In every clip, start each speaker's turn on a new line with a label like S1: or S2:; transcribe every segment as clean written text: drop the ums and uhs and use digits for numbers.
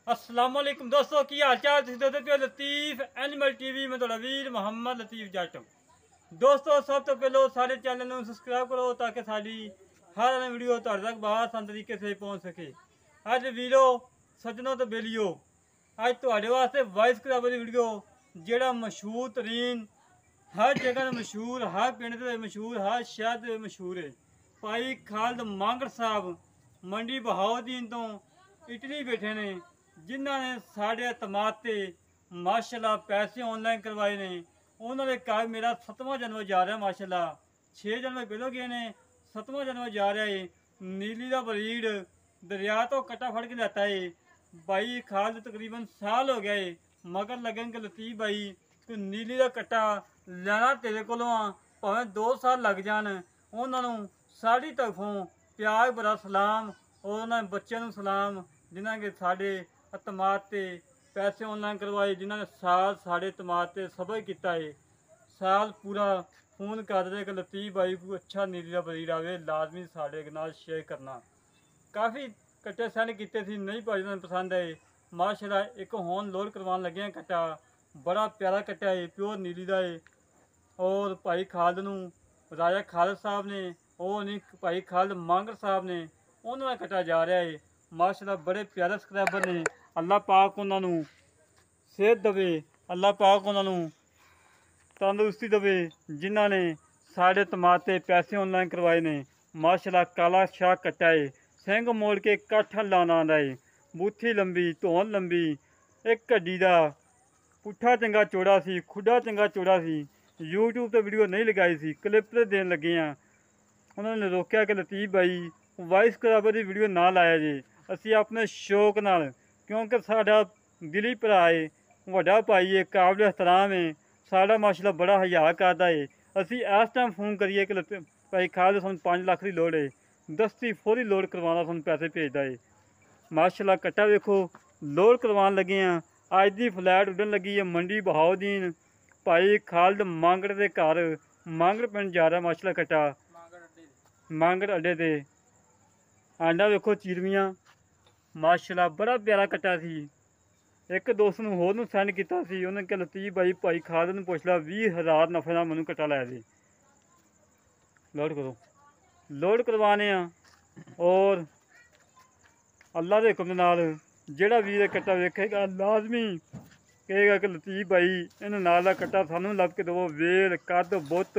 S1: अस्सलाम वालेकुम दोस्तों की हाल चाल तुम लतीफ एनिमल टीवी में थोड़ा वीर मुहम्मद लतीफ जट। दोस्तों सब तो पहले सारे चैनल में सबसक्राइब करो ताकि साड़ी हर वीडियो तुहाडे तक आसान तरीके से पहुँच सके। अज वीरो सज्जनों तो बेलियो अज तुहाडे वास्ते वॉइस क्लब की वीडियो जेड़ा मशहूर तरीन हर जगह मशहूर हर पिंड के मशहूर हर शहर के मशहूर है। भाई खालिद मांगड़ साहब मंडी बहाउद्दीन तो इटली बैठे ने जिन्होंने साढ़े तमाद से माशाल्लाह पैसे ऑनलाइन करवाए ने। उन्होंने कहा मेरा 7वां जन्म जा रहा है माशाल्लाह 6 जन्म पहलों गए ने 7वां जन्म जा रहा है। नीली का बरीड दरिया तो कट्टा फड़ के लाता है भाई खाल तकरीबन साल हो गया है मगर लगन के लतीफ भाई कि नीली का कट्टा लेना तेरे को भावें 2 साल लग जान। उन्होंने साड़ी तरफों प्यार भरा सलाम और उन्होंने बच्चों सलाम जिन्होंने के साढ़े तमाद से पैसे ऑनलाइन करवाए जिन्होंने साल साढ़े तमाद से सबर किया है। साल पूरा फोन कर दे कि लतीफ भाई को अच्छा नीली का बरीड आवे लाजमी साढ़े नाल शेयर करना। काफ़ी कट्टे सेंड किए थे नहीं भाई पसंद आए माशाल्लाह। एक होन लोड करवाने लगे कट्टा बड़ा प्यारा कट्टा है प्योर नीली का है। और भाई खालिद नूं राजा खालिद साहब ने और नहीं भाई खालिद मांगड़ साहब ने उन्होंने कट्टा जा रहा है माशाल्लाह। बड़े प्यारे सबसक्राइबर ने अल्लाह पाक उन्होंने सेहत दवे अल्लाह पाक उन्होंने तंदुरुस्ती दवे जिन्होंने साढ़े तमाद से पैसे ऑनलाइन करवाए ने माशाल्लाह। काला शाह कट्टा है सिंह मोड़ के कट्ठ लाना आंदा है बूथी लंबी धौन लंबी एक घड्डी का पुट्ठा चंगा चौड़ा सी खुडा चंगा चौड़ा सी। यूट्यूब पर वीडियो नहीं लगाई सी क्लिप तो देन लगे हैं। उन्होंने रोकया कि लतीफ भाई वॉइस क्लब की वीडियो ना लाया जी असी अपने शौक नाल क्योंकि साडा दिली भरा है वड्डा भाई है काबिल एहतराम है साडा माशाल्लाह बड़ा हया करता है। असी इस टाइम फोन करिए कि भाई खालिद सानू 5 लाख की लोड़ है दस्ती फौरी लोड करवाना सानू पैसे भेजदा है माशाल्लाह। कट्टा वेखो लोड करवान लगे हैं अज की फ्लैट उड़न लगी है मंडी बहाउद्दीन भाई खालिद मांगड़ के घर मांगड़ पिंड जा रहा माशाल्लाह। कट्टा मांगड़ अड्डे ते आंडा वेखो चीरवियाँ माशाल्लाह बड़ा प्यारा कट्टा सी। एक दोस्त नूं होर नूं सेंड किया सी उन्हें कहा लतीफ भाई खालिद नूं पुछ ला 20,000 नफे का मैनू कट्टा लै दे लोड करो लोड करवाने और अल्लाह के हुक्म नाल जेड़ा वीर कट्टा वेखेगा लाजमी कहेगा कि लतीफ भाई इन नाल दा कट्टा सानू लभ के दवो। वेल कद बुत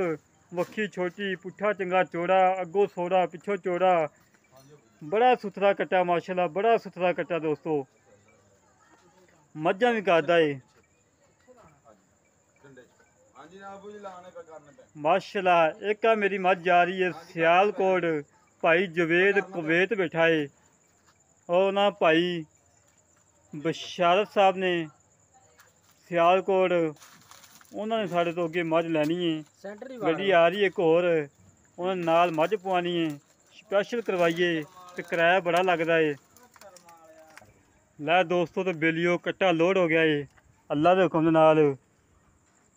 S1: वक्खी छोटी पुट्ठा चंगा चौड़ा अगों सोड़ा पिछों चौड़ा बड़ा सुथरा कट्टा माशाल्लाह बड़ा सुथरा कट्टा दोस्तों। मझां भी करदा है माशाल्लाह। एक मेरी मझ जा रही है सियालकोट भाई जवेद कुवैत बैठा है और ना भाई बशारत साहब ने सियालकोट उन्होंने साढ़े तो अगे मझ लैनी है गड्डी आ रही है एक होर उन्होंने नाल मझ पवानी है स्पैशल करवाइए तो किराया बड़ा लगता है। लै दोस्तों तो बेलियो कट्टा लोड हो गया है अल्लाह के हुक्म नाल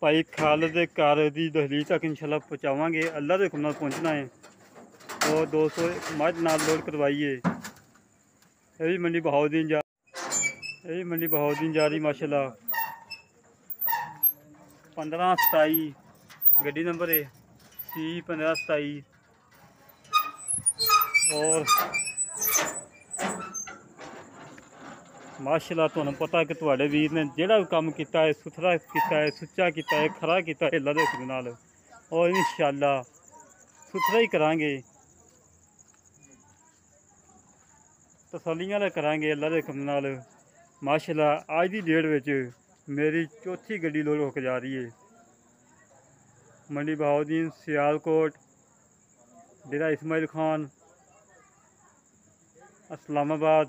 S1: भाई खालिद के घर की दहलीज तक इंशाल्लाह पहुँचावांगे अल्लाह के हुक्म नाल पहुँचना है। और दोस्तों मझ नाल लोड करवाइए ये भी मंडी बहाउद्दीन जा रही माशाल्लाह। 1527 गड्डी नंबर है C1527 और माशाल्लाह तुहानू पता कि तुहाडे वीर ने जिहड़ा भी काम किया है सुथरा किया है सुच्चा किया है खरा किया है अल्लाह दे हुक्म नाल और इंशाल्लाह सुथरा ही करांगे तसल्लियां करांगे अल्लाह दे हुक्म नाल माशाल्लाह। अज की डेट विच मेरी चौथी गड्डी लोड होकर जा रही है मंडी बहाउद्दीन सियालकोट डेरा इस्माइल खान इस्लामाबाद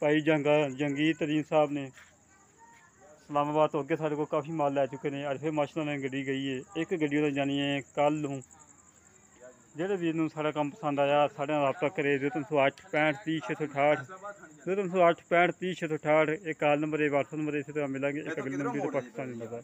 S1: भाई जंगीर तरीन साहब ने इस्लामाबाद तो अगे साढ़े को काफ़ी माल लै चुके हैं। अज फिर माशाल्लाह ने गड्डी गई है एक गड्डी उन्होंने जानी है कल नूं। जेह्ड़े वीर नूं साढ़ा काम पसंद आया साढ़े नाल राबता करे 0308 65 30 668 0308 65 30 668 एक कॉल नंबर है व्हाट्सएप नंबर इसी तरह मिलेंगे एक अगली नंबर पाकिस्तानी नंबर।